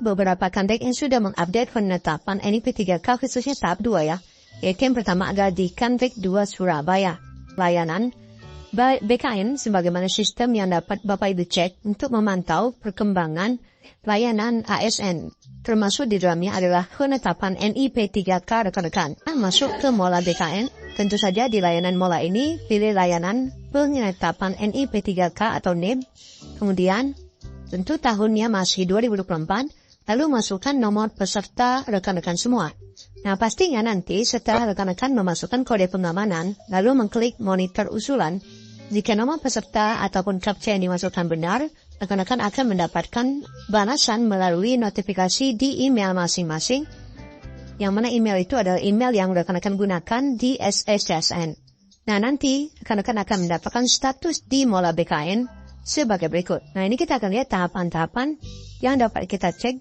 beberapa kandik yang sudah mengupdate penetapan NIP3K khususnya tahap 2 ya. Yaitu yang pertama adalah di Kandik 2 Surabaya. Layanan BKN sebagaimana sistem yang dapat Bapak Ibu cek untuk memantau perkembangan layanan ASN. Termasuk di dalamnya adalah penetapan NIP3K rekan-rekan. Masuk ke Mola BKN, tentu saja di layanan Mola ini pilih layanan penetapan NIP3K atau NIP. Kemudian tentu tahunnya masih 2024, lalu masukkan nomor peserta rekan-rekan semua. Nah pastinya nanti setelah rekan-rekan memasukkan kode pengamanan, lalu mengklik monitor usulan, jika nomor peserta ataupun captcha yang dimasukkan benar, rekan-rekan akan mendapatkan balasan melalui notifikasi di email masing-masing, yang mana email itu adalah email yang rekan-rekan gunakan di SSCSN. Nah nanti rekan-rekan akan mendapatkan status di Mola BKN sebagai berikut. Nah ini kita akan lihat tahapan-tahapan yang dapat kita cek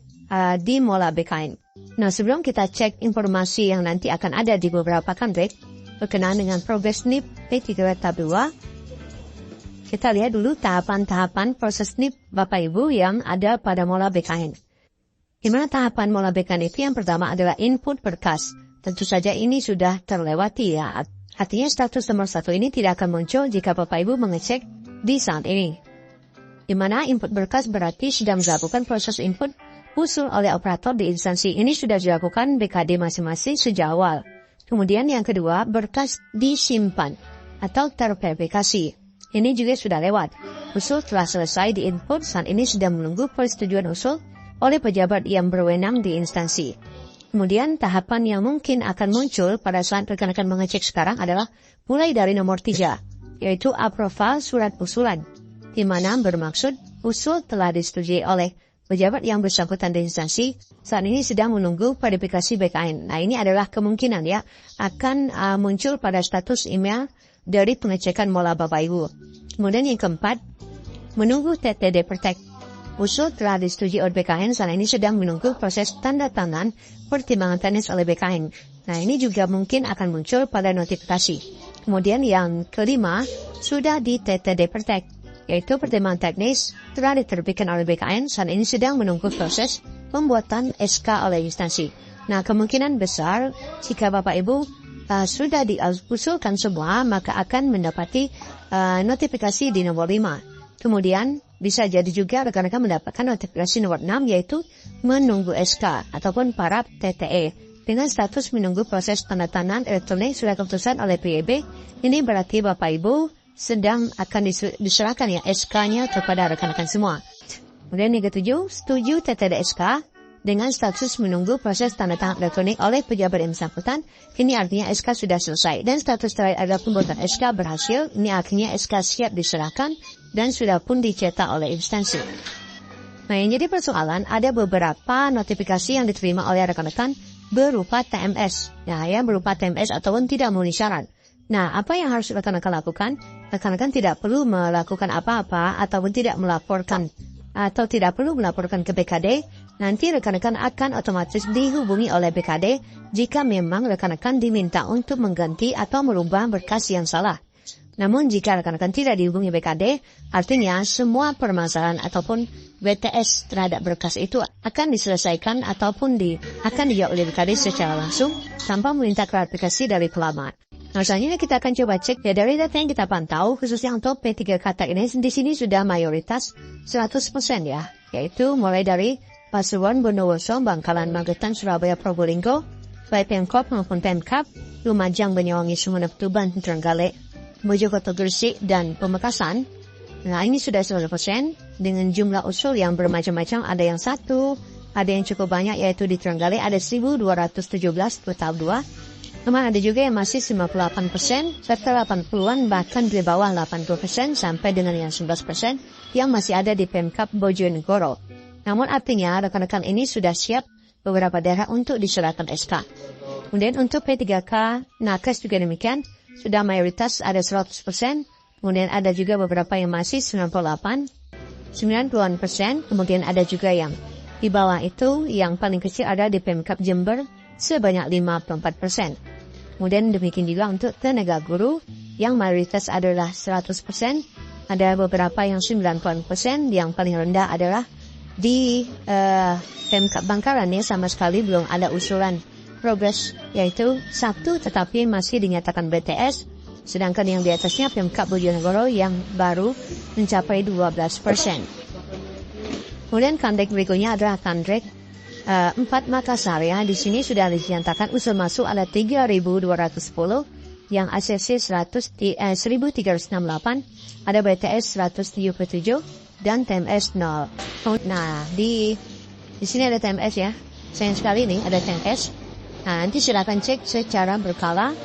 di Mola BKN. Nah sebelum kita cek informasi yang nanti akan ada di beberapa kandik berkenaan dengan progres NIP P3 tahap 2, kita lihat dulu tahapan-tahapan proses NIP Bapak Ibu yang ada pada Mola BKN. Di mana tahapan Mola BKN itu yang pertama adalah input berkas. Tentu saja ini sudah terlewati ya. Artinya status nomor 1 ini tidak akan muncul jika Bapak Ibu mengecek di saat ini. Di mana input berkas berarti sudah melakukan proses input usul oleh operator di instansi. Ini sudah dilakukan BKD masing-masing sejak awal. Kemudian yang kedua, berkas disimpan atau terverifikasi. Ini juga sudah lewat. Usul telah selesai di input, saat ini sedang menunggu persetujuan usul oleh pejabat yang berwenang di instansi. Kemudian tahapan yang mungkin akan muncul pada saat rekan-rekan mengecek sekarang adalah mulai dari nomor 3, yaitu approval surat usulan, di mana bermaksud usul telah disetujui oleh pejabat yang bersangkutan di instansi, saat ini sedang menunggu verifikasi BKN. Nah ini adalah kemungkinan ya, akan muncul pada status email dari pengecekan Mola Bapak Ibu. Kemudian yang keempat, menunggu TTD Protect. Usul telah disetujui oleh BKN, saat ini sedang menunggu proses tanda tangan pertimbangan teknis oleh BKN. Nah ini juga mungkin akan muncul pada notifikasi. Kemudian yang kelima, sudah di TTD Protect, yaitu pertimbangan teknis telah diterbitkan oleh BKN, saat ini sedang menunggu proses pembuatan SK oleh instansi. Nah kemungkinan besar jika Bapak Ibu sudah diusulkan semua, maka akan mendapati notifikasi di nomor 5. Kemudian bisa jadi juga rekan-rekan mendapatkan notifikasi nomor 6, yaitu menunggu SK ataupun para TTE dengan status menunggu proses tanda tangan elektronik surat keputusan oleh PIB. Ini berarti Bapak Ibu sedang akan diserahkan ya SK-nya kepada rekan-rekan semua. Kemudian yang ketujuh, setuju TTD SK dengan status menunggu proses tanda tangan elektronik oleh pejabat yang bersangkutan. Ini artinya SK sudah selesai. Dan status terakhir adalah pembuatan SK berhasil. Ini artinya SK siap diserahkan dan sudah pun dicetak oleh instansi. Nah yang jadi persoalan, ada beberapa notifikasi yang diterima oleh rekan-rekan berupa TMS. Nah yang berupa TMS ataupun tidak memenuhi syarat. Nah apa yang harus rekan-rekan lakukan? Rekan-rekan tidak perlu melakukan apa-apa ataupun tidak melaporkan atau tidak perlu melaporkan ke BKD. Nanti rekan-rekan akan otomatis dihubungi oleh BKD jika memang rekan-rekan diminta untuk mengganti atau merubah berkas yang salah. Namun jika rekan-rekan tidak dihubungi BKD, artinya semua permasalahan ataupun BTS terhadap berkas itu akan diselesaikan ataupun akan dijawab oleh BKD secara langsung tanpa meminta klarifikasi dari pelamar. Nah, selanjutnya kita akan coba cek ya dari data yang kita pantau, khususnya untuk P3 kata ini di sini sudah mayoritas 100% ya, yaitu mulai dari Pasuruan, Bondowoso, Bangkalan, Magetan, Surabaya, Probolinggo, baik Pemkop maupun Pemkap, Lumajang, Banyuwangi, Sumeneb, Tuban, Trenggalek, Mojokerto, Gresik, dan Pamekasan. Nah ini sudah 100% dengan jumlah usul yang bermacam-macam, ada yang satu, ada yang cukup banyak yaitu di Trenggalek ada 1.217 tahap 2. Namun ada juga yang masih 58%, serta 80-an bahkan di bawah 80% sampai dengan yang 11% yang masih ada di Pemkap Bojonegoro. Namun artinya rekan-rekan ini sudah siap beberapa daerah untuk diserahkan SK. Kemudian untuk P3K, nakes juga demikian, sudah mayoritas ada 100%, kemudian ada juga beberapa yang masih 98, 90%, kemudian ada juga yang di bawah itu, yang paling kecil ada di Pemkap Jember sebanyak 54%. Kemudian demikian juga untuk tenaga guru yang mayoritas adalah 100%, ada beberapa yang 90%, yang paling rendah adalah Di Pemkab Bangkalan sama sekali belum ada usulan progres, yaitu 1 tetapi masih dinyatakan BTS, sedangkan yang di atasnya Pemkab Bojonegoro yang baru mencapai 12%. Kemudian Kandek berikutnya adalah Kandek 4 Makassar ya. Di sini sudah dinyatakan usul masuk ada 3.210, yang ACC 1368, ada BTS 177 dan TMS 0. Nah, di sini ada TMS ya. Sayang sekali nih ada TMS. Nah, nanti silakan cek secara berkala.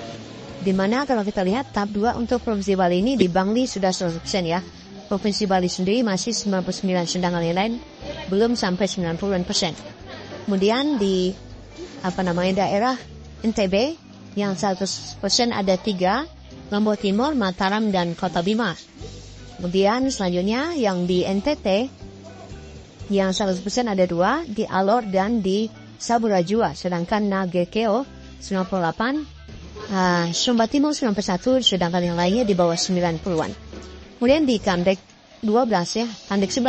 Dimana kalau kita lihat tahap 2 untuk Provinsi Bali ini di Bangli sudah 100% ya. Provinsi Bali sendiri masih 99, sedangkan yang lain belum sampai 90%. Kemudian di daerah NTB yang 100% ada 3, Lombok Timur, Mataram dan Kota Bima. Kemudian selanjutnya yang di NTT yang 100% ada 2, di Alor dan di Saburajua, sedangkan Nagekeo 98, Sumba Timur 91, sedangkan yang lainnya di bawah 90-an. Kemudian di Kandek 12 ya, Kandek 11